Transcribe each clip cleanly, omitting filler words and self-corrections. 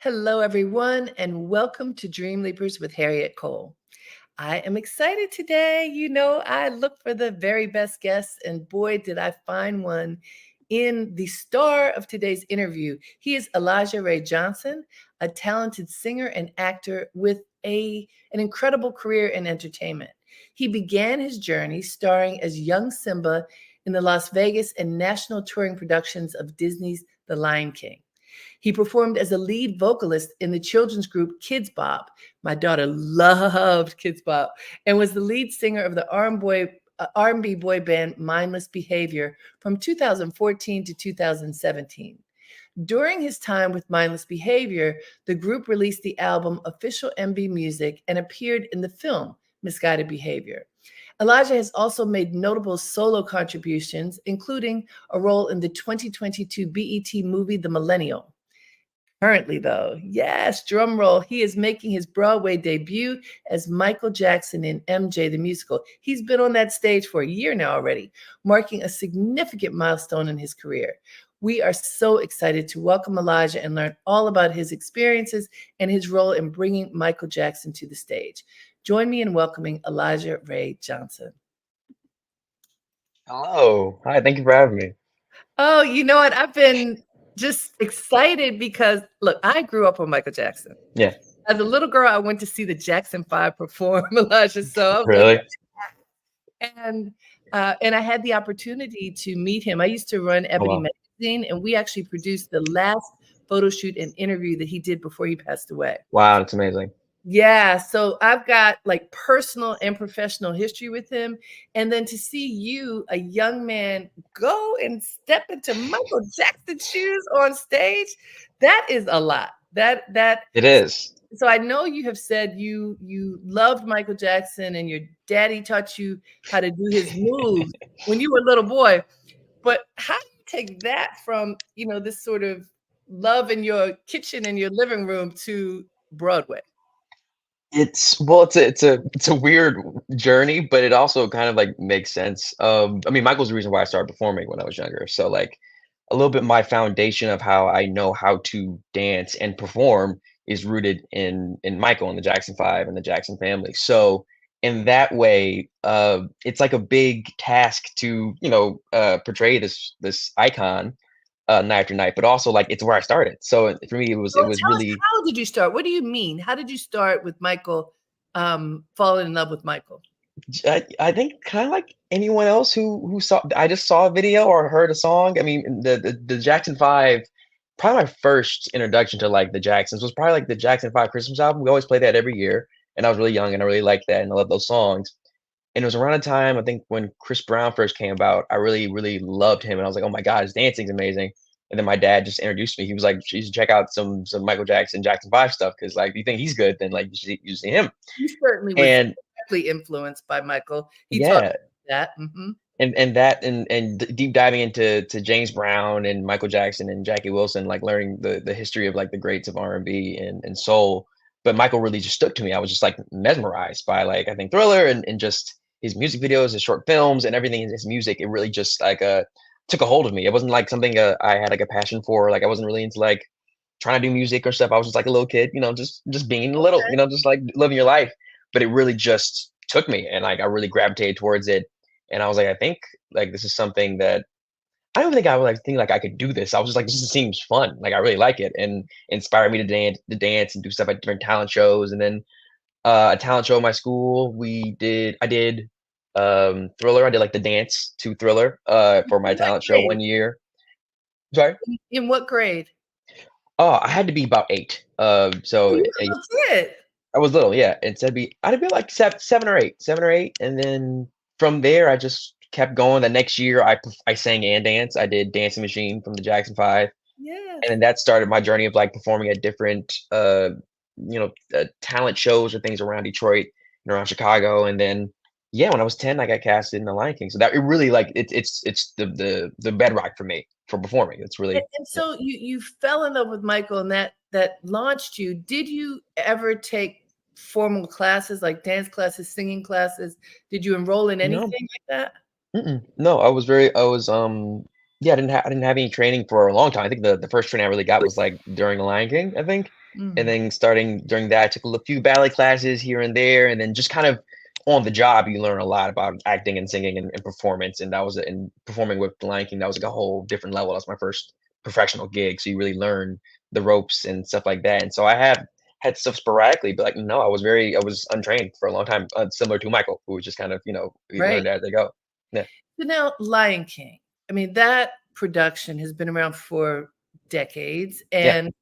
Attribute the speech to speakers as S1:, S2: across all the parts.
S1: Hello, everyone, and welcome to Dreamleapers with Harriette Cole. I am excited today. I look for the very best guests, and boy, did I find one in the star of today's interview. He is Elijah Rhea Johnson, a talented singer and actor with an incredible career in entertainment. He began his journey starring as young Simba in the Las Vegas and national touring productions of Disney's The Lion King. He performed as a lead vocalist in the children's group Kids Bop. My daughter loved Kids Bop and was the lead singer of the R&B boy band Mindless Behavior from 2014 to 2017. During his time with Mindless Behavior, the group released the album Official MB Music and appeared in the film Misguided Behavior. Elijah has also made notable solo contributions, including a role in the 2022 BET movie The Millennial. Currently, though, yes, drum roll, he is making his Broadway debut as Michael Jackson in MJ the Musical. He's been on that stage for a year now already, marking a significant milestone in his career. We are so excited to welcome Elijah and learn all about his experiences and his role in bringing Michael Jackson to the stage. Join me in welcoming Elijah Rhea Johnson.
S2: Hello. Hi, thank you for having me.
S1: Oh, you know what? I've been just excited because, look, I grew up on Michael Jackson.
S2: Yeah,
S1: As a little girl, I went to see the Jackson 5 perform, Elijah. So I was like,
S2: really?
S1: and I had the opportunity to meet him. I used to run
S2: Oh,
S1: Ebony
S2: wow.
S1: Magazine, and we actually produced the last photo shoot and interview that he did before he passed away.
S2: Wow, that's amazing.
S1: Yeah, so I've got like personal and professional history with him. And then to see you, a young man, go and step into Michael Jackson's shoes on stage, that is a lot. That
S2: It is.
S1: so I know you have said you loved Michael Jackson and your daddy taught you how to do his moves when you were a little boy. But how do you take that from, this sort of love in your kitchen and your living room to Broadway?
S2: It's a weird journey, but it also kind of like makes sense. I mean, Michael's the reason why I started performing when I was younger. So like a little bit my foundation of how I know how to dance and perform is rooted in Michael and the Jackson Five and the Jackson family. So in that way, it's like a big task to, portray this icon night after night, but also like it's where I started. So for me, it
S1: Well,
S2: was
S1: tell us,
S2: really
S1: how did you start? What do you mean? How did you start with Michael, falling in love with Michael?
S2: I think kind of like anyone else who saw I just saw a video or heard a song. I mean, the Jackson Five, probably my first introduction to like the Jacksons was probably like the Jackson Five Christmas album. We always play that every year, and I was really young and I really liked that and I love those songs. And it was around the time I think when Chris Brown first came about, I really, really loved him, and I was like, oh my God, his dancing's amazing. And then my dad just introduced me. He was like, you should check out some Michael Jackson, Jackson Five stuff, because like if you think he's good, then like you should see him.
S1: You certainly was
S2: And
S1: directly influenced by Michael. He taught
S2: yeah,
S1: me that. Mhm.
S2: and deep diving into James Brown and Michael Jackson and Jackie Wilson, like learning the history of like the greats of R&B and soul. But Michael really just stuck to me. I was just like mesmerized by like I think Thriller and just his music videos, his short films, and everything in his music. It really just like took a hold of me. It wasn't like something I had like a passion for. Like I wasn't really into like trying to do music or stuff. I was just like a little kid, just being little,
S1: Okay.
S2: just like living your life. But it really just took me, and like I really gravitated towards it. And I was like, I think like this is something that I don't think I would like think like I could do this. I was just like, this seems fun. Like I really like it, and inspired me to dance and do stuff at different talent shows. And then a talent show in my school, I did Thriller. I did like the dance to Thriller for my
S1: In what
S2: talent show
S1: grade?
S2: one year. Sorry.
S1: In what grade?
S2: Oh, I had to be about eight.
S1: Oh,
S2: So
S1: you were a little kid.
S2: I was little, yeah. And so I'd be like seven or eight, and then from there I just kept going. The next year I sang and danced. I did Dancing Machine from the Jackson Five, and
S1: Yes.
S2: then that started my journey of like performing at different talent shows or things around Detroit and around Chicago. And then yeah, when I was 10, I got casted in The Lion King. So that it really like it's the bedrock for me for performing. It's really
S1: And so you fell in love with Michael and that launched you. Did you ever take formal classes like dance classes, singing classes? Did you enroll in
S2: no.
S1: anything like that?
S2: No, I was yeah, I didn't have any training for a long time. I think the first training I really got was like during The Lion King, I think. And
S1: Mm.
S2: then starting during that, I took a few ballet classes here and there, and then just kind of on the job, you learn a lot about acting and singing and performance. And that was and performing with the Lion King. That was like a whole different level. That was my first professional gig, so you really learn the ropes and stuff like that. And so I have had stuff sporadically, but like no, I was untrained for a long time, similar to Michael, who was just kind of we learned
S1: Right.
S2: as they go. Yeah,
S1: So now Lion King, I mean, that production has been around for decades
S2: yeah,
S1: and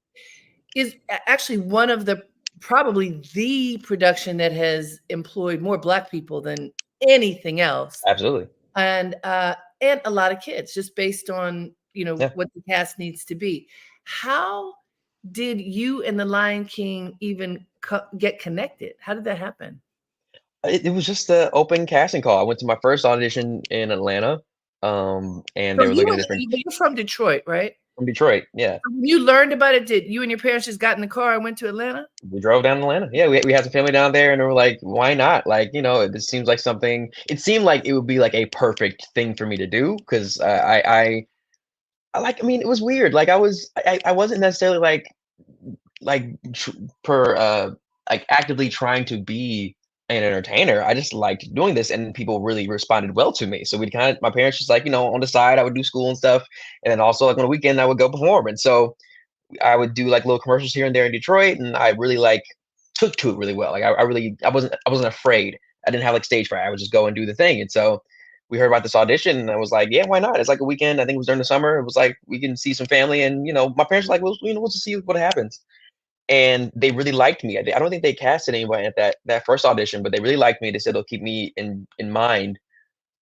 S1: is actually one of the probably the production that has employed more Black people than anything else.
S2: absolutely.
S1: And a lot of kids just based on,
S2: Yeah.
S1: what the cast needs to be. How did you and the Lion King even get connected? How did that happen?
S2: It was just the open casting call. I went to my first audition in Atlanta, and
S1: So
S2: they were looking at different
S1: you're from Detroit, right?
S2: from Detroit. Yeah,
S1: So when you learned about it, did you and your parents just got in the car and went to Atlanta?
S2: we drove down to Atlanta. Yeah, we had some family down there, and they were like, "Why not?" Like, this seems like something. It seemed like it would be like a perfect thing for me to do because I like. I mean, it was weird. Like, I wasn't necessarily like tr per like, actively trying to be an entertainer. I just liked doing this, and people really responded well to me. So we'd kinda my parents just like, on the side, I would do school and stuff, and then also, like, on the weekend, I would go perform, and so I would do, like, little commercials here and there in Detroit, and I really, like, took to it really well. Like, I wasn't afraid. I didn't have, like, stage fright. I would just go and do the thing, and so we heard about this audition, and I was like, "Yeah, why not?" It's like a weekend, I think it was during the summer. It was like, we can see some family, and, my parents were like, "Well, we'll just see what happens." And they really liked me. I don't think they casted anybody at that first audition, but they really liked me. They said they'll keep me in mind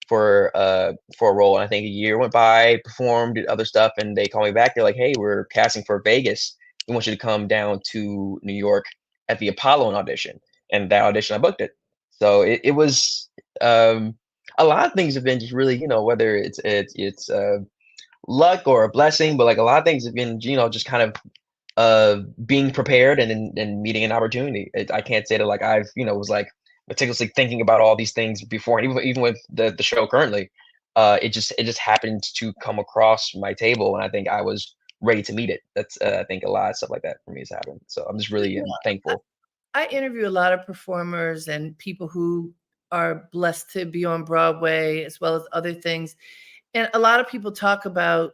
S2: for a role. And I think a year went by, performed, did other stuff, and they called me back. They're like, "Hey, we're casting for Vegas. We want you to come down to New York at the Apollo and audition." And that audition, I booked it. So it was a lot of things have been just really, whether it's luck or a blessing, but like a lot of things have been, just kind of being prepared and meeting an opportunity. I can't say that like I've was like meticulously thinking about all these things before, and even with the show currently, it just happened to come across my table, and I think I was ready to meet it. That's I think a lot of stuff like that for me has happened. So I'm just really
S1: I
S2: thankful.
S1: I interview a lot of performers and people who are blessed to be on Broadway as well as other things. And a lot of people talk about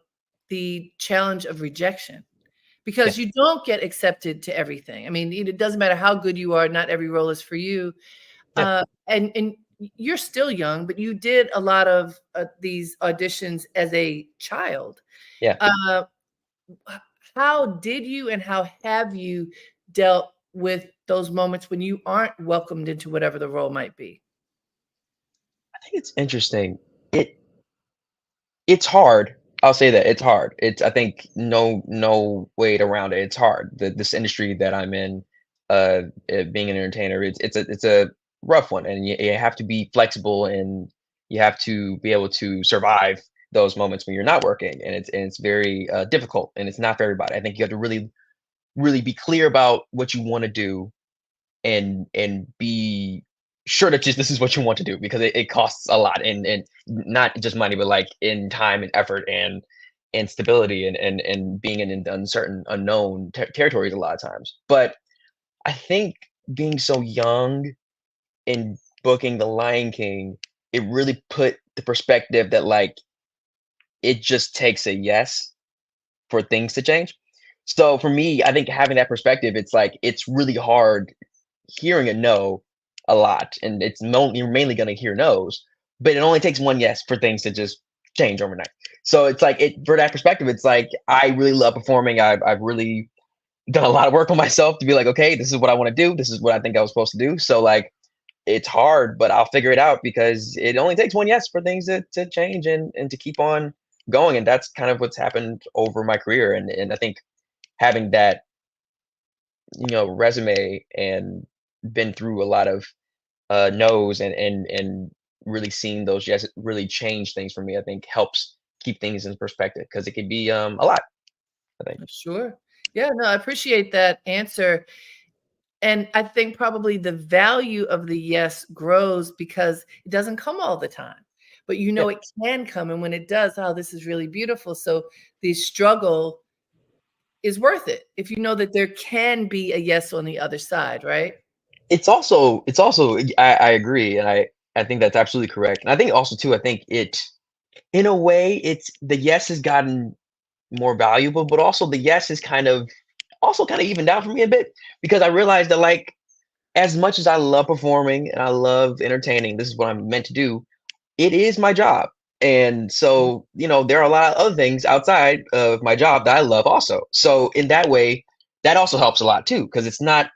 S1: the challenge of rejection
S2: Yeah,
S1: because you don't get accepted to everything. I mean, it doesn't matter how good you are, not every role is for you.
S2: yeah,
S1: And you're still young, but you did a lot of these auditions as a child.
S2: yeah.
S1: Uh, how did you and how have you dealt with those moments when you aren't welcomed into whatever the role might be?
S2: I think it's interesting. It It's hard. I'll say that it's hard. I think no way around it. It's hard. This industry that I'm in, being an entertainer, it's a rough one, and you have to be flexible, and you have to be able to survive those moments when you're not working, and it's very difficult, and it's not for everybody. I think you have to really be clear about what you want to do, and be sure that just this is what you want to do because it costs a lot and not just money but like in time and effort and stability and being in uncertain unknown territories a lot of times. But I think being so young and booking the Lion King, it really put the perspective that like it just takes a yes for things to change. So for me, I think having that perspective, it's like it's really hard hearing a no a lot, and you're mainly going to hear no's, but it only takes one yes for things to just change overnight. So it's like for that perspective, it's like I really love performing. I've really done a lot of work on myself to be like, okay, this is what I want to do. This is what I think I was supposed to do. So like it's hard, but I'll figure it out because it only takes one yes for things to change and to keep on going. And that's kind of what's happened over my career. And I think having that resume and been through a lot of knows and really seeing those yes really change things for me, I think helps keep things in perspective because it could be a lot, I think.
S1: Sure. Yeah, no, I appreciate that answer. And I think probably the value of the yes grows because it doesn't come all the time. But you
S2: Yeah,
S1: know it can come. And when it does, oh, this is really beautiful. So the struggle is worth it if you know that there can be a yes on the other side, right?
S2: It's also I agree, and I think that's absolutely correct. And I think also too, I think it in a way it's the yes has gotten more valuable, but also the yes is kind of evened out for me a bit because I realized that like as much as I love performing and I love entertaining, this is what I'm meant to do. It is my job. And so, there are a lot of other things outside of my job that I love also. So in that way, that also helps a lot too, because it's not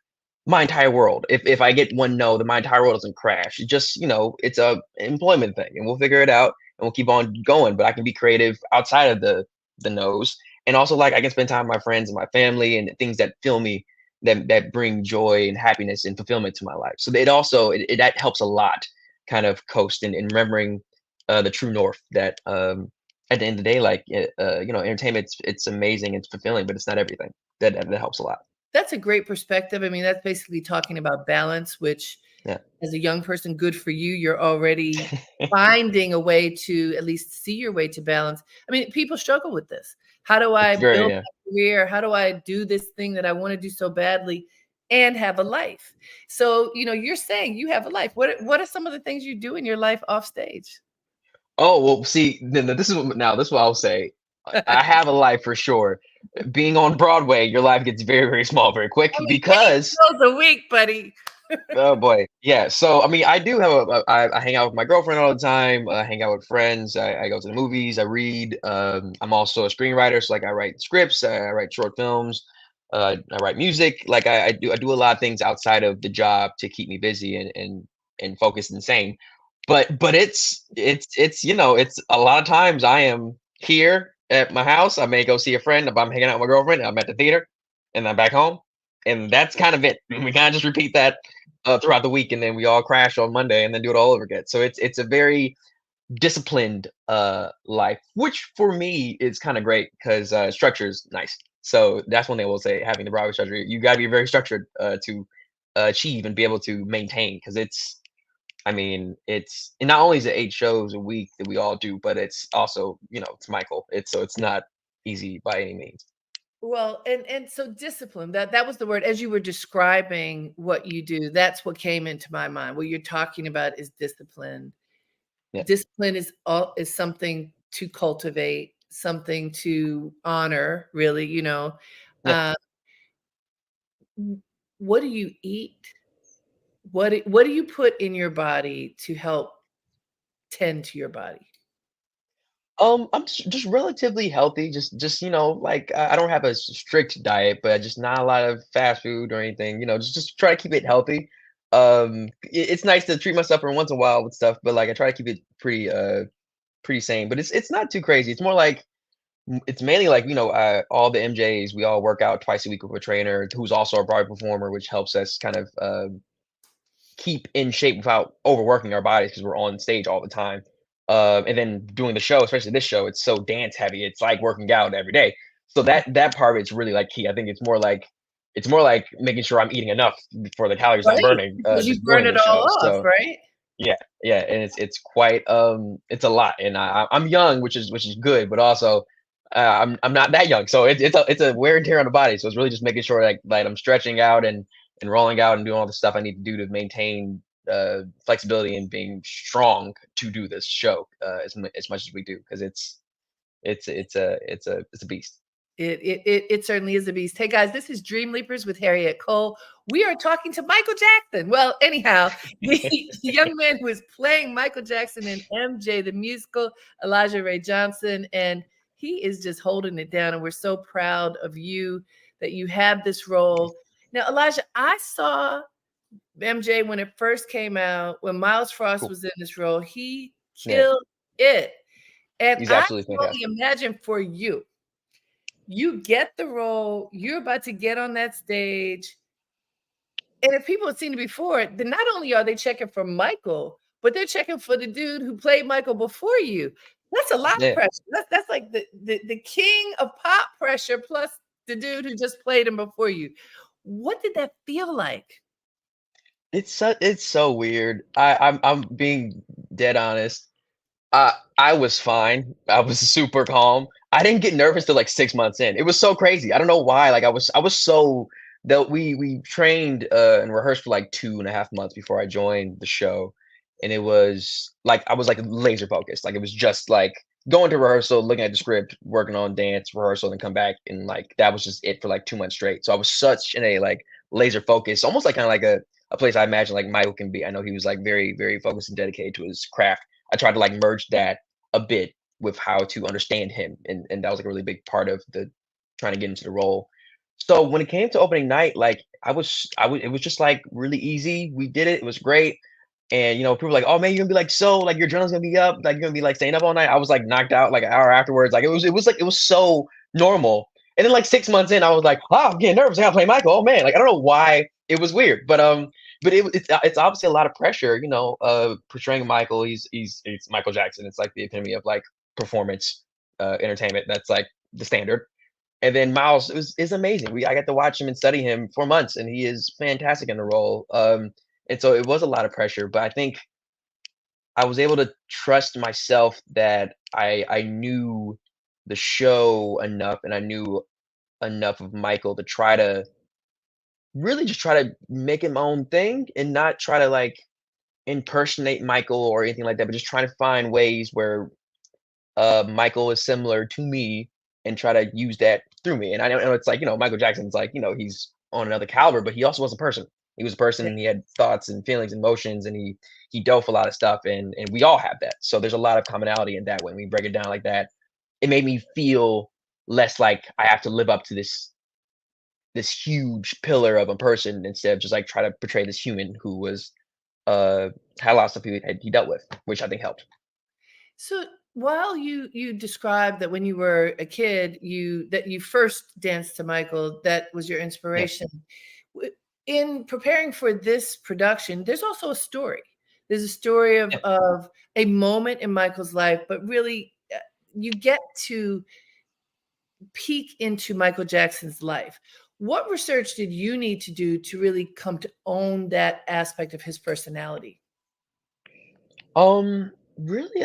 S2: my entire world. If I get one no, then my entire world doesn't crash. It just, it's a employment thing and we'll figure it out and we'll keep on going. But I can be creative outside of the no's. And also like I can spend time with my friends and my family and things that fill me that bring joy and happiness and fulfillment to my life. So it also that helps a lot kind of coast in remembering the true north that at the end of the day, like entertainment, it's amazing, it's fulfilling, but it's not everything. That helps a lot.
S1: That's a great perspective. I mean, that's basically talking about balance, which
S2: Yeah.
S1: as a young person, good for you. You're already finding a way to at least see your way to balance. I mean, people struggle with this. How do I
S2: It's very,
S1: build
S2: yeah.
S1: my career? How do I do this thing that I want to do so badly and have a life? So, you're saying you have a life. What are some of the things you do in your life off stage?
S2: Oh, well, see, this is what I'll say. I have a life for sure. Being on Broadway, your life gets very, very small very quick
S1: I mean, 8
S2: because
S1: shows a week, buddy.
S2: oh boy, yeah. So I mean, I do have I hang out with my girlfriend all the time. I hang out with friends. I go to the movies. I read. I'm also a screenwriter, so like I write scripts. I write short films. I write music. Like I do a lot of things outside of the job to keep me busy and focused and sane. But it's a lot of times I am here at my house. I may go see a friend. If I'm hanging out with my girlfriend, I'm at the theater, and I'm back home, and that's kind of it. We kind of just repeat that throughout the week, and then we all crash on Monday, and then do it all over again. So it's a very disciplined life, which for me is kind of great because structure is nice. So that's one thing I will say. Having the Broadway structure, you got to be very structured to achieve and be able to maintain because I mean, it's and not only is it 8 shows a week that we all do, but it's also, it's Michael. It's not easy by any means.
S1: Well, and so discipline, that was the word as you were describing what you do, that's what came into my mind. What you're talking about is discipline.
S2: Yeah,
S1: Discipline is something to cultivate, something to honor, really,
S2: yeah.
S1: Uh, what do you eat? What do you put in your body to help tend to your body?
S2: I'm just relatively healthy. Just like I don't have a strict diet, but just not a lot of fast food or anything. Just try to keep it healthy. It's nice to treat myself every once in a while with stuff, but like I try to keep it pretty sane. But it's not too crazy. It's more like it's mainly like all the MJs. We all work out twice a week with a trainer who's also a Broadway performer, which helps us kind of keep in shape without overworking our bodies because we're on stage all the time. And then doing the show, especially this show, it's so dance heavy. It's like working out every day. So that part of it's really like key. I think it's more like making sure I'm eating enough for the calories I'm
S1: Right,
S2: burning
S1: because you
S2: just
S1: burn
S2: doing
S1: it
S2: the show.
S1: all off,
S2: So
S1: right?
S2: yeah, yeah, and it's quite it's a lot. And I'm young, which is good, but also I'm not that young, so it's a wear and tear on the body. So it's really just making sure like I'm stretching out and rolling out and doing all the stuff I need to do to maintain flexibility and being strong to do this show as much as we do because it's a beast.
S1: It certainly is a beast. Hey guys, this is Dreamleapers with Harriette Cole. We are talking to Michael Jackson. Well, anyhow, the young man who is playing Michael Jackson in MJ the musical, Elijah Rhea Johnson, and he is just holding it down. And we're so proud of you that you have this role. Now, Elijah, I saw MJ when it first came out, when Miles Frost
S2: Cool.
S1: was in this role, he
S2: Yeah,
S1: killed it. And
S2: he's
S1: I
S2: absolutely
S1: can only
S2: fantastic.
S1: imagine for you, you get the role, you're about to get on that stage, and if people have seen it before, then not only are they checking for Michael, but they're checking for the dude who played Michael before you. That's a lot of
S2: Yeah,
S1: pressure. That's like the king of pop pressure plus the dude who just played him before you. What did that feel like?
S2: it's so weird. I'm being dead honest. I was fine. I was super calm. I didn't get nervous till like 6 months in. It was so crazy. I don't know why. Like I was so that we trained and rehearsed for like 2.5 months before I joined the show. And it was like I was like laser focused. Like it was just like going to rehearsal, looking at the script, working on dance, rehearsal, and come back. And like that was just it for like 2 months straight. So I was such in a like laser focus, almost like kind of like a place I imagine like Michael can be. I know he was like very, very focused and dedicated to his craft. I tried to like merge that a bit with how to understand him, and that was like a really big part of the trying to get into the role. So when it came to opening night, like it was just like really easy. We did it. It was great. And people were like, "Oh man, you're gonna be like so like your adrenaline's gonna be up, like you're gonna be like staying up all night." I was like knocked out like an hour afterwards. Like it was so normal. And then like 6 months in, I was like, "Oh, I'm getting nervous. I gotta play Michael." Oh man, like I don't know why it was weird, but it's obviously a lot of pressure, portraying Michael. It's Michael Jackson. It's like the epitome of like performance entertainment. That's like the standard. And then Miles is amazing. I got to watch him and study him for months, and he is fantastic in the role. And so it was a lot of pressure, but I think I was able to trust myself that I knew the show enough, and I knew enough of Michael to try to really just try to make it my own thing and not try to like impersonate Michael or anything like that, but just trying to find ways where Michael is similar to me and try to use that through me. And I know it's like, Michael Jackson's like, he's on another caliber, but he also was a person. He was a person and he had thoughts and feelings, emotions, and he dealt with a lot of stuff, and we all have that. So there's a lot of commonality in that when we break it down like that. It made me feel less like I have to live up to this huge pillar of a person instead of just like try to portray this human who was uh had a lot of stuff he dealt with, which I think helped.
S1: So while you described that when you were a kid, you first danced to Michael, that was your
S2: Yeah.
S1: inspiration. In preparing for this production, there's also a story. There's a story of
S2: Yeah.
S1: a moment in Michael's life, but really, you get to peek into Michael Jackson's life. What research did you need to do to really come to own that aspect of his personality?
S2: Really,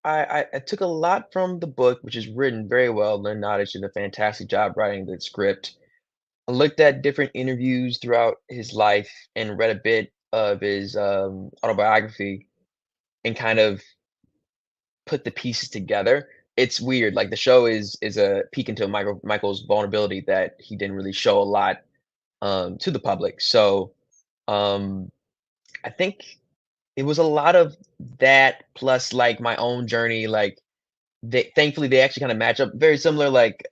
S2: I took a lot from the book, which is written very well. Lynn Nottage did a fantastic job writing the script. I looked at different interviews throughout his life and read a bit of his autobiography and kind of put the pieces together. It's weird. Like the show is a peek into Michael's vulnerability that he didn't really show a lot to the public. So um, I think it was a lot of that plus like my own journey. Like thankfully they actually kind of match up very similar. Like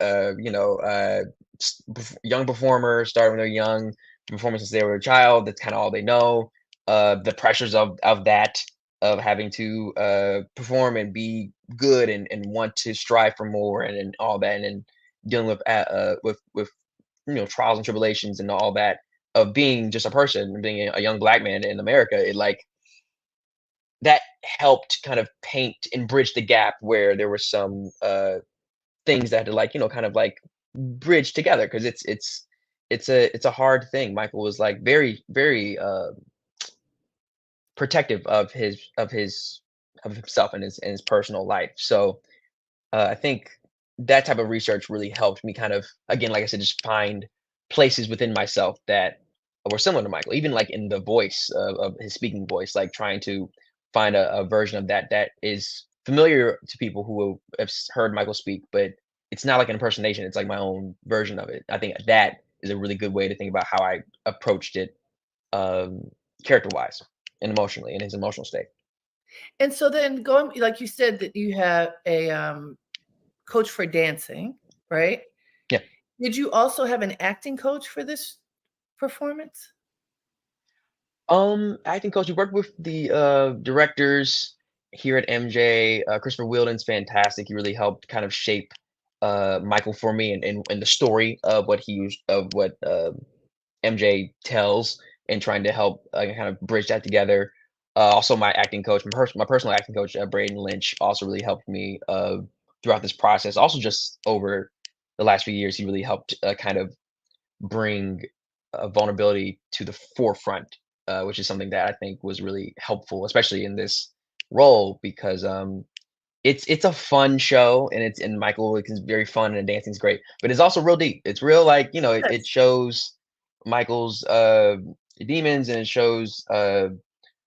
S2: young performers start when they're young, performing since they were a child. That's kind of all they know. The pressures of that of having to perform and be good and want to strive for more and all that and dealing with trials and tribulations and all that of being just a person and being a young black man in America. It like that helped kind of paint and bridge the gap where there were some things that had to like kind of like bridge together because it's a hard thing. Michael was like very very protective of himself and his personal life. So I think that type of research really helped me kind of, again, like I said, just find places within myself that were similar to Michael, even like in the voice of his speaking voice, like trying to find a version of that that is familiar to people who have heard Michael speak, but it's not like an impersonation. It's like my own version of it. I think that is a really good way to think about how I approached it, um, character wise and emotionally in his emotional state.
S1: And so then going, like you said, that you have a coach for dancing, right?
S2: Yeah.
S1: Did you also have an acting coach for this performance?
S2: Acting coach, we worked with the directors here at MJ. Christopher Wheeldon's fantastic. He really helped kind of shape Michael for me and the story of what MJ tells and trying to help kind of bridge that together. Also, my acting coach, my personal acting coach, Braden Lynch, also really helped me throughout this process. Also, just over the last few years, he really helped kind of bring vulnerability to the forefront, which is something that I think was really helpful, especially in this role because it's a fun show and Michael is very fun and dancing's great, but it's also real deep. It's real like, it
S1: Yes.
S2: shows Michael's demons and it shows the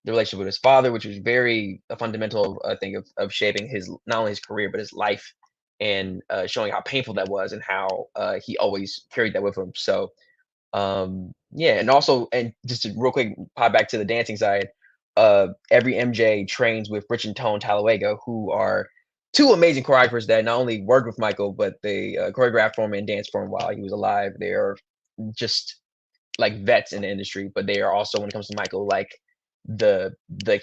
S2: relationship with his father, which was very fundamental, I think, of shaping his not only his career but his life and showing how painful that was and how he always carried that with him. So yeah, and also, and just to real quick pop back to the dancing side, every MJ trains with Rich and Tone Talalega, who are two amazing choreographers that not only worked with Michael, but they choreographed for him and danced for him while he was alive. They are just like vets in the industry, but they are also, when it comes to Michael, like the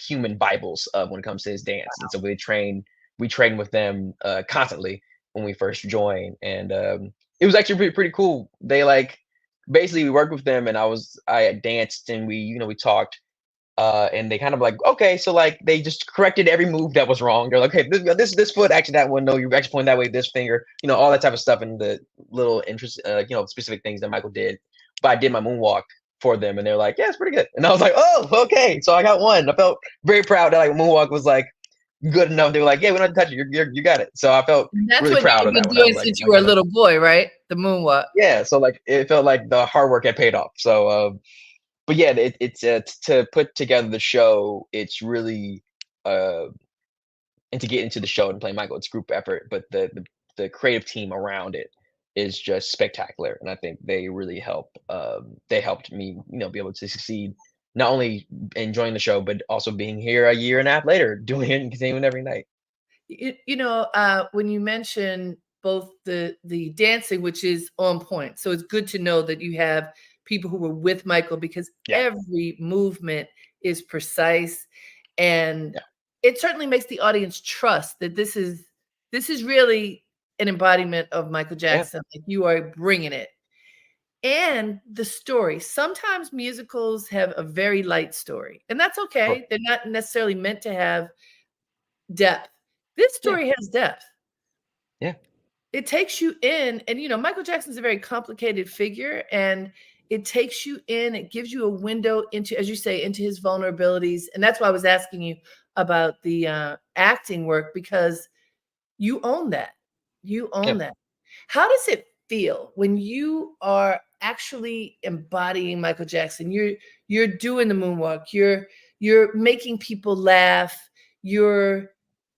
S2: human Bibles of when it comes to his dance. And so we train with them constantly when we first joined, and it was actually pretty cool. They like basically we worked with them, and I had danced, and we talked. And they kind of like, okay, so like they just corrected every move that was wrong. They're like, okay, this foot, actually that one, no, you're actually pointing that way, this finger, all that type of stuff, and the little interest, specific things that Michael did. But I did my moonwalk for them, and they're like, yeah, it's pretty good. And I was like, oh, okay, so I got one. I felt very proud that like moonwalk was like good enough. They were like, yeah, we don't have to touch it, you got it. So I felt
S1: And that's
S2: really
S1: what
S2: proud
S1: you've
S2: of that
S1: been
S2: one. I
S1: doing
S2: was like,
S1: since you
S2: I
S1: were a
S2: got it.
S1: little boy, right? The moonwalk.
S2: Yeah, so like it felt like the hard work had paid off. So but yeah, it's to put together the show. It's really uh, and to get into the show and play Michael, it's group effort, but the creative team around it is just spectacular, and I think they really help. They helped me, be able to succeed, not only enjoying the show, but also being here a year and a half later, doing it and continuing every night.
S1: When you mention both the dancing, which is on point, so it's good to know that you have people who were with Michael because
S2: Yeah,
S1: every movement is precise, and
S2: yeah,
S1: it certainly makes the audience trust that this is really an embodiment of Michael
S2: yeah,
S1: Jackson. Like you are bringing it, and the story. Sometimes musicals have a very light story, and that's
S2: sure,
S1: okay. They're not necessarily meant to have depth. This
S2: yeah,
S1: story has depth.
S2: yeah,
S1: It takes you in, and Michael Jackson's a very complicated figure, and it takes you in, it gives you a window into, as you say, into his vulnerabilities. And that's why I was asking you about the acting work, because you own that. You
S2: yeah.
S1: own that. How does it feel when you are actually embodying Michael Jackson? You're doing the moonwalk. You're making people laugh. You're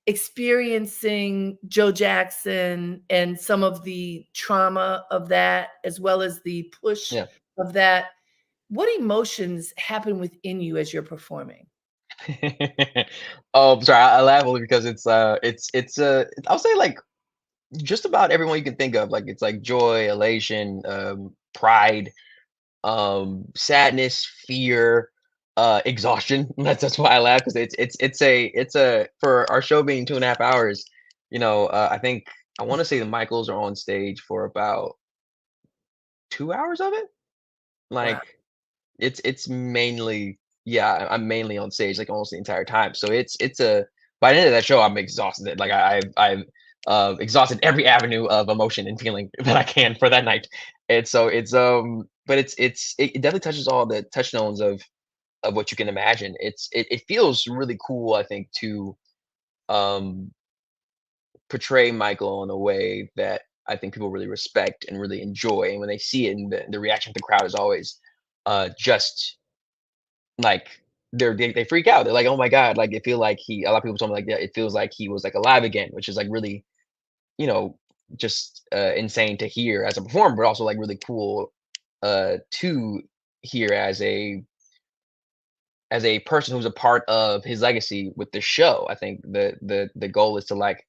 S1: experiencing Joe Jackson and some of the trauma of that, as well as the push
S2: Yeah.
S1: of that. What emotions happen within you as you're performing?
S2: Oh, sorry, I laugh only because I'll say like just about everyone you can think of. Like it's like joy, elation, pride, sadness, fear, exhaustion. That's why I laugh, because it's a for our show being 2.5 hours. I think I want to say the Michaels are on stage for about 2 hours of it.
S1: Wow.
S2: Like it's mainly, yeah, I'm mainly on stage like almost the entire time. So it's a by the end of that show, I'm exhausted. Like I've exhausted every avenue of emotion and feeling that I can for that night. And so but it definitely touches all the touchstones of what you can imagine. It feels really cool, I think, to um portray Michael in a way that I think people really respect and really enjoy. And when they see it, and the reaction of the crowd is always just like they freak out. They're like, "Oh my god!" Like they feel like a lot of people told me like, "Yeah, it feels like he was like alive again," which is like really, you know, just insane to hear as a performer, but also like really cool to hear as a person who's a part of his legacy with the show. I think the goal is to like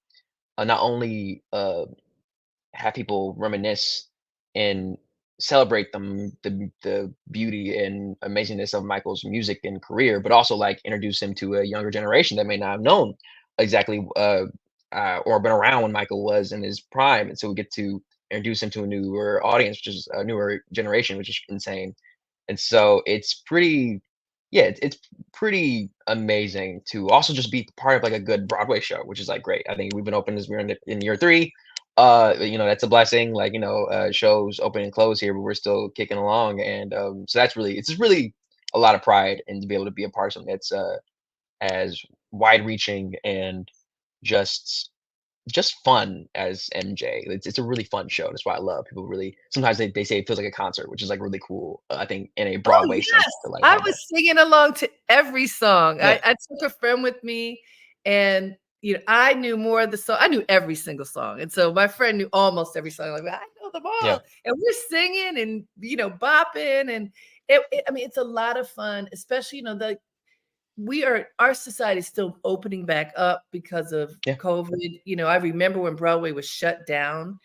S2: not only have people reminisce and celebrate the beauty and amazingness of Michael's music and career, but also like introduce him to a younger generation that may not have known exactly or been around when Michael was in his prime. And so we get to introduce him to a newer audience, which is a newer generation, which is insane. And so it's pretty, yeah, it's pretty amazing to also just be part of like a good Broadway show, which is like great. I think we've been open as we're in year three. That's a blessing. Like, shows open and close here, but we're still kicking along. And so it's just really a lot of pride and to be able to be a part of something that's as wide reaching and just just fun as MJ. It's a really fun show. That's why I love people really sometimes they say it feels like a concert, which is like really cool. I think in a
S1: Oh,
S2: Broadway sense
S1: yes.
S2: to like
S1: I
S2: have that.
S1: was singing along to every song.
S2: Yeah,
S1: I took a friend with me and, I knew more of the song. I knew every single song. And so my friend knew almost every song. Like, I know them
S2: yeah,
S1: all. And we're singing and, bopping. And I mean, it's a lot of fun, especially, our society is still opening back up because of
S2: yeah,
S1: COVID. I remember when Broadway was shut down.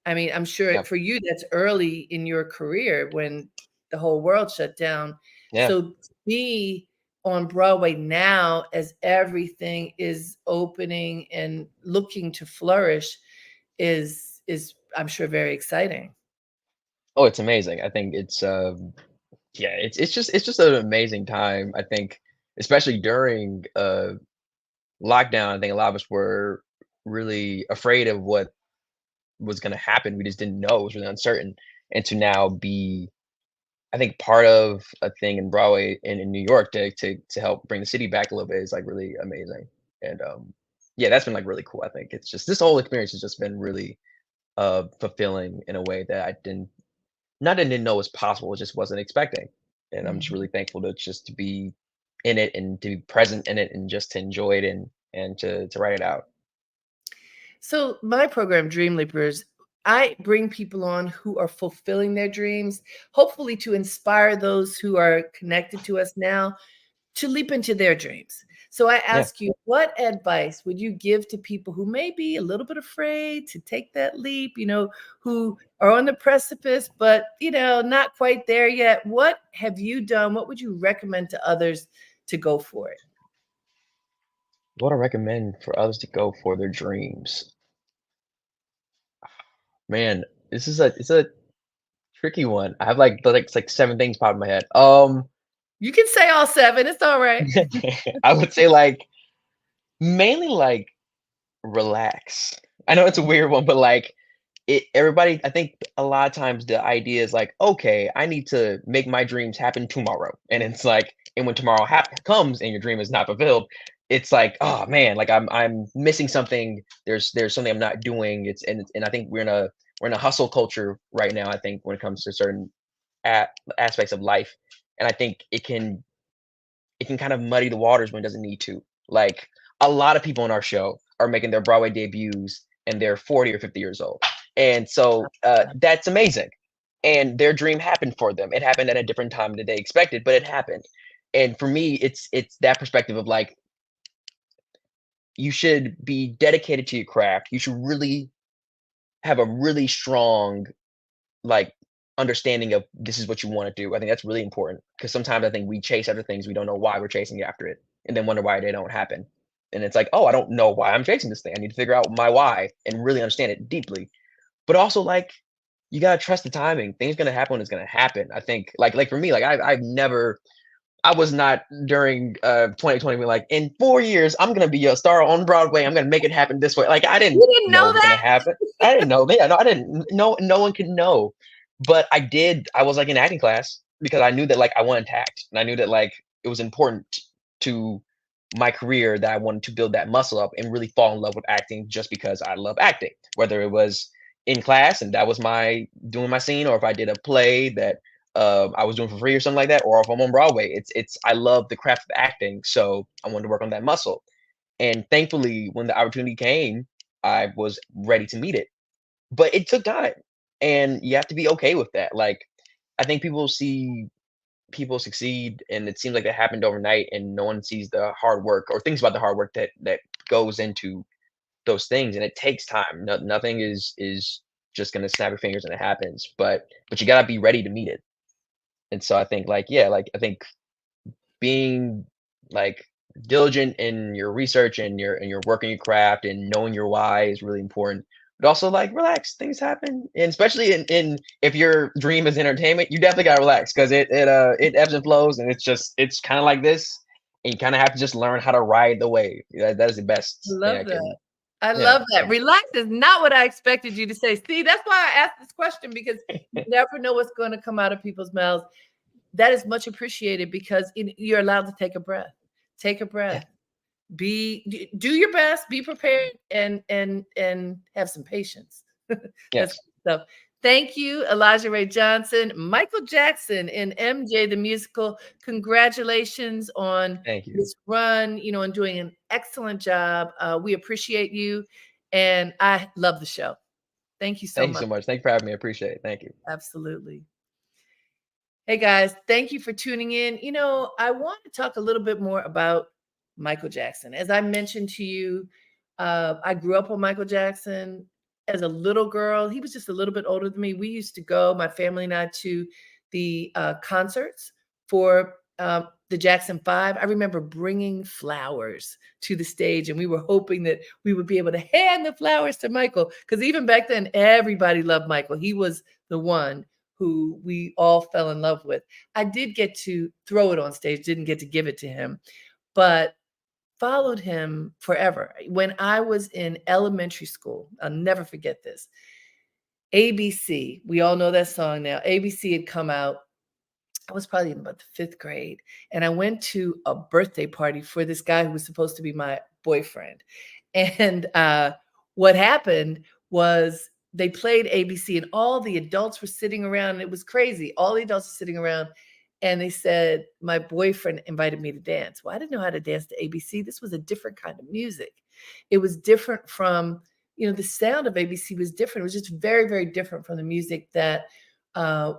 S1: I mean, I'm sure
S2: yeah,
S1: for you that's early in your career when the whole world shut down.
S2: yeah.
S1: So to be on Broadway now as everything is opening and looking to flourish is I'm sure very exciting.
S2: Oh, it's amazing. I think it's yeah, it's just an amazing time. I think especially during lockdown, I think a lot of us were really afraid of what was going to happen. We just didn't know. It was really uncertain. And to now be, I think, part of a thing in Broadway and in New York to help bring the city back a little bit is like really amazing. And yeah, that's been like really cool. I think it's just this whole experience has just been really fulfilling in a way that I didn't not that I didn't know was possible, it just wasn't expecting. And I'm just
S1: Mhm.
S2: really thankful to be in it and to be present in it and just to enjoy it and to write it out.
S1: So my program, Dreamleapers, I bring people on who are fulfilling their dreams, hopefully to inspire those who are connected to us now to leap into their dreams. So I
S2: Yeah.
S1: ask you, what advice would you give to people who may be a little bit afraid to take that leap, who are on the precipice, but, not quite there yet? What have you done? What would you recommend to others to go for it?
S2: What I recommend for others to go for their dreams. Man, it's a tricky one. I have like 7 things pop in my head.
S1: You can say all seven. It's all right.
S2: I would say like mainly like relax. I know it's a weird one, but like everybody I think a lot of times the idea is like, okay, I need to make my dreams happen tomorrow. And it's like, and when tomorrow comes and your dream is not fulfilled, it's like, oh man, like I'm missing something. There's something I'm not doing. And I think we're in a hustle culture right now. I think when it comes to certain aspects of life, and I think it can kind of muddy the waters when it doesn't need to. Like a lot of people in our show are making their Broadway debuts and they're 40 or 50 years old. And so that's amazing. And their dream happened for them. It happened at a different time than they expected, but it happened. And for me, it's that perspective of like you should be dedicated to your craft. You should really have a really strong like understanding of this is what you want to do. I think that's really important because sometimes I think we chase other things we don't know why we're chasing after it, and then wonder why they don't happen. And it's like, oh, I don't know why I'm chasing this thing. I need to figure out my why and really understand it deeply. But also, like, you gotta trust the timing. Things gonna happen when it's gonna happen. I think, like for me, like I've never, I was not during 2020 being like, in 4 years, I'm gonna be a star on Broadway. I'm gonna make it happen this way. Like I didn't
S1: You didn't
S2: know
S1: know
S2: it was gonna
S1: that?
S2: happen. I didn't know. Yeah, no, I didn't. No one could know. But I did. I was like in acting class because I knew that like I wanted to act, and I knew that like it was important to my career that I wanted to build that muscle up and really fall in love with acting just because I love acting. Whether it was in class and that was my doing my scene, or if I did a play that I was doing for free or something like that, or if I'm on Broadway. It's I love the craft of acting, so I wanted to work on that muscle. And thankfully, when the opportunity came, I was ready to meet it. But it took time, and you have to be okay with that. Like, I think people see people succeed, and it seems like that happened overnight, and no one sees the hard work or thinks about the hard work that goes into those things, and it takes time. Nothing is just gonna snap your fingers and it happens. But you gotta be ready to meet it. And so I think like yeah, like I think being like diligent in your research and your work in your craft and knowing your why is really important. But also like relax, things happen. And especially in if your dream is entertainment, you definitely gotta relax because it ebbs and flows and it's kind of like this. And you kind of have to just learn how to ride the wave. That is the
S1: I
S2: best thing I
S1: love that.
S2: can.
S1: I
S2: Yeah.
S1: love that. Relax is not what I expected you to say. See, that's why I asked this question because you never know what's going to come out of people's mouths. That is much appreciated because you're allowed to take a breath. Take a
S2: Yeah.
S1: breath. do your best, be prepared, and have some patience. That's
S2: Yes.
S1: stuff. Thank you, Elijah Ray Johnson, Michael Jackson in MJ the Musical. Congratulations on
S2: Thank you.
S1: this run, and doing an excellent job. We appreciate you, and I love the show. Thank you so
S2: Thank you
S1: much.
S2: so much. Thank you for having me. I appreciate it. Thank you.
S1: Absolutely. Hey guys, thank you for tuning in. I want to talk a little bit more about Michael Jackson. As I mentioned to you, I grew up on Michael Jackson as a little girl. He was just a little bit older than me. We used to go, my family and I, to the concerts for the Jackson Five. I remember bringing flowers to the stage, and we were hoping that we would be able to hand the flowers to Michael, because even back then, everybody loved Michael. He was the one who we all fell in love with. I did get to throw it on stage, didn't get to give it to him, but followed him forever. When I was in elementary school, I'll never forget this. ABC, we all know that song now. ABC had come out. I was probably in about the fifth grade, and I went to a birthday party for this guy who was supposed to be my boyfriend. And what happened was they played ABC, and all the adults were sitting around, and it was crazy. All the adults were sitting around, and they said, my boyfriend invited me to dance. Well, I didn't know how to dance to ABC. This was a different kind of music. It was different from, the sound of ABC was different. It was just very, very different from the music that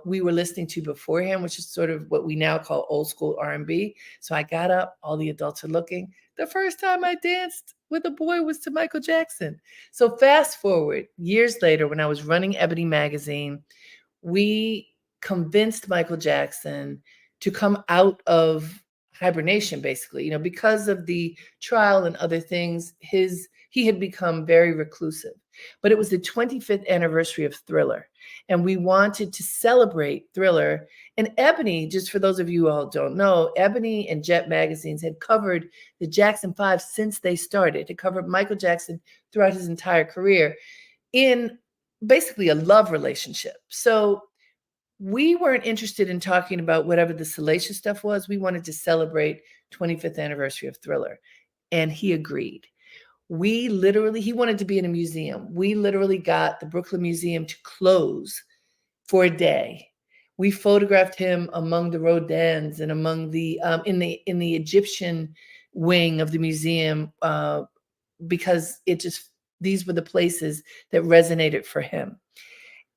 S1: we were listening to beforehand, which is sort of what we now call old school R&B. So I got up, all the adults are looking. The first time I danced with a boy was to Michael Jackson. So fast forward years later, when I was running Ebony magazine, we convinced Michael Jackson to come out of hibernation, basically, because of the trial and other things. He had become very reclusive. But it was the 25th anniversary of Thriller, and we wanted to celebrate Thriller. And Ebony, just for those of you who all don't know, Ebony and Jet magazines had covered the Jackson Five since they started. It covered Michael Jackson throughout his entire career in basically a love relationship. So we weren't interested in talking about whatever the salacious stuff was. We wanted to celebrate 25th anniversary of Thriller. And he agreed. He wanted to be in a museum. We literally got the Brooklyn Museum to close for a day. We photographed him among the Rodins and among the in the Egyptian wing of the museum, because these were the places that resonated for him.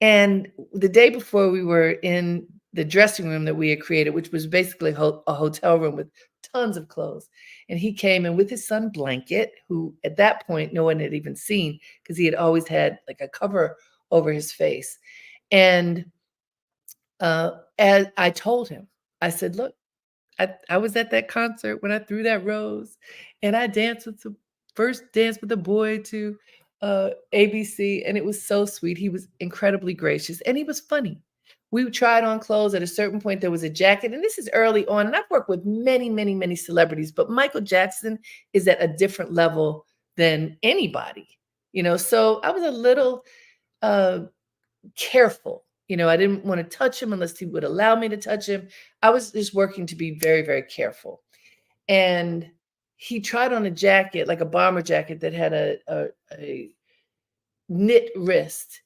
S1: And the day before, we were in the dressing room that we had created, which was basically a hotel room with tons of clothes. And he came in with his son Blanket, who at that point no one had even seen, because he had always had like a cover over his face. And as I told him, I said, look, I was at that concert when I threw that rose, and I danced with the first dance with a boy to ABC, and it was so sweet. He was incredibly gracious, and he was funny. We tried on clothes. At a certain point, there was a jacket, and this is early on, and I've worked with many, many, many celebrities, but Michael Jackson is at a different level than anybody, so I was a little uh, careful. I didn't want to touch him unless he would allow me to touch him. I was just working to be very, very careful. And he tried on a jacket, like a bomber jacket that had a knit wrist.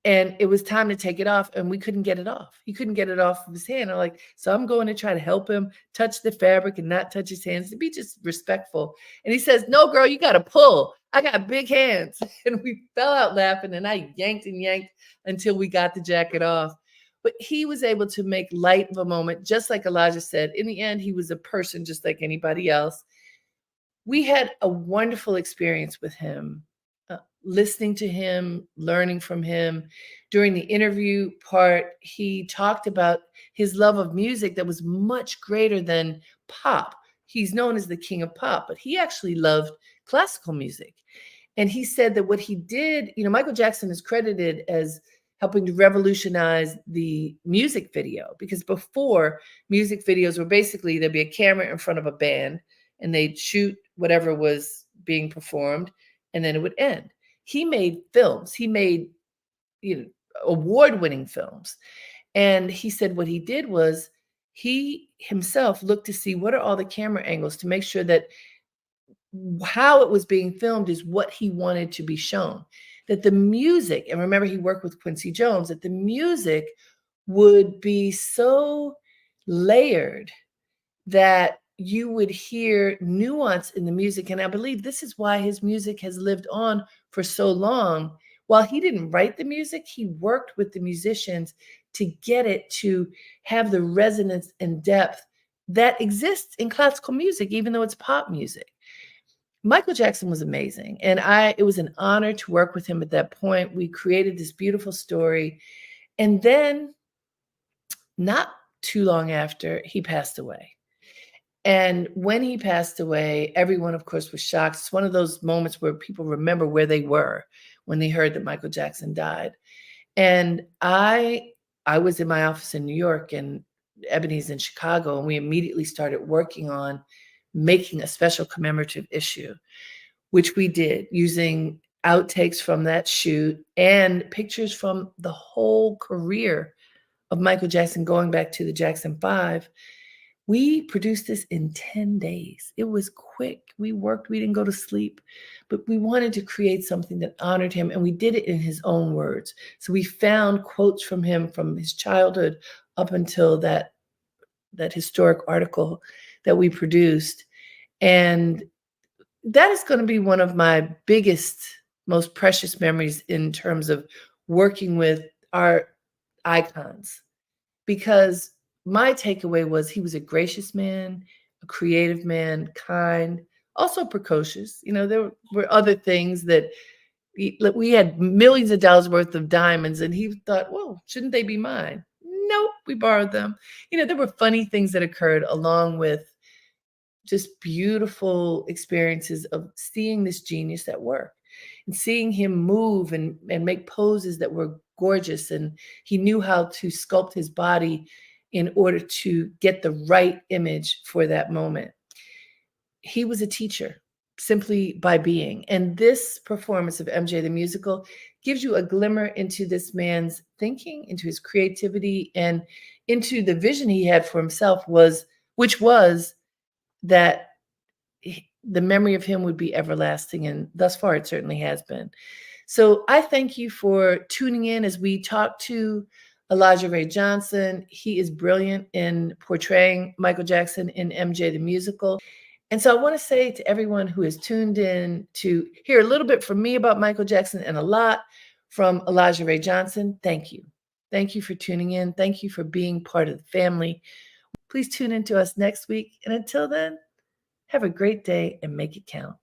S1: And it was time to take it off, and we couldn't get it off. He couldn't get it off of his hand. So I'm going to try to help him touch the fabric and not touch his hands, to be just respectful. And he says, no, girl, you got to pull. I got big hands. And we fell out laughing, and I yanked and yanked until we got the jacket off. But he was able to make light of a moment, just like Elijah said. In the end, he was a person just like anybody else. We had a wonderful experience with him, listening to him, learning from him. During the interview part, he talked about his love of music that was much greater than pop. He's known as the king of pop, but he actually loved classical music. And he said that what he did, Michael Jackson is credited as helping to revolutionize the music video, because before, music videos were basically, there'd be a camera in front of a band and they'd shoot whatever was being performed, and then it would end. He made films. He made, award-winning films. And he said what he did was he himself looked to see what are all the camera angles to make sure that how it was being filmed is what he wanted to be shown. That the music, and remember he worked with Quincy Jones, that the music would be so layered that you would hear nuance in the music. And I believe this is why his music has lived on for so long. While he didn't write the music, he worked with the musicians to get it to have the resonance and depth that exists in classical music, even though it's pop music. Michael Jackson was amazing. And it was an honor to work with him at that point. We created this beautiful story. And then not too long after, he passed away. And when he passed away, everyone, of course, was shocked. It's one of those moments where people remember where they were when they heard that Michael Jackson died. And I was in my office in New York and Ebony's in Chicago, and we immediately started working on making a special commemorative issue, which we did using outtakes from that shoot and pictures from the whole career of Michael Jackson going back to the Jackson 5. We produced this in 10 days. It was quick. We worked, we didn't go to sleep, but we wanted to create something that honored him, and we did it in his own words. So we found quotes from him from his childhood up until that historic article that we produced. And that is going to be one of my biggest, most precious memories in terms of working with our icons, because my takeaway was he was a gracious man, a creative man, kind, also precocious. There were other things that we had millions of dollars worth of diamonds, and he thought, well, shouldn't they be mine? Nope, we borrowed them. There were funny things that occurred along with just beautiful experiences of seeing this genius at work and seeing him move and make poses that were gorgeous. And he knew how to sculpt his body in order to get the right image for that moment. He was a teacher simply by being. And this performance of MJ the Musical gives you a glimmer into this man's thinking, into his creativity, and into the vision he had for himself, which was that the memory of him would be everlasting. And thus far, it certainly has been. So I thank you for tuning in as we talk to Elijah Rhea Johnson. He is brilliant in portraying Michael Jackson in MJ the Musical. And so I want to say to everyone who has tuned in to hear a little bit from me about Michael Jackson and a lot from Elijah Rhea Johnson, thank you. Thank you for tuning in. Thank you for being part of the family. Please tune in to us next week. And until then, have a great day and make it count.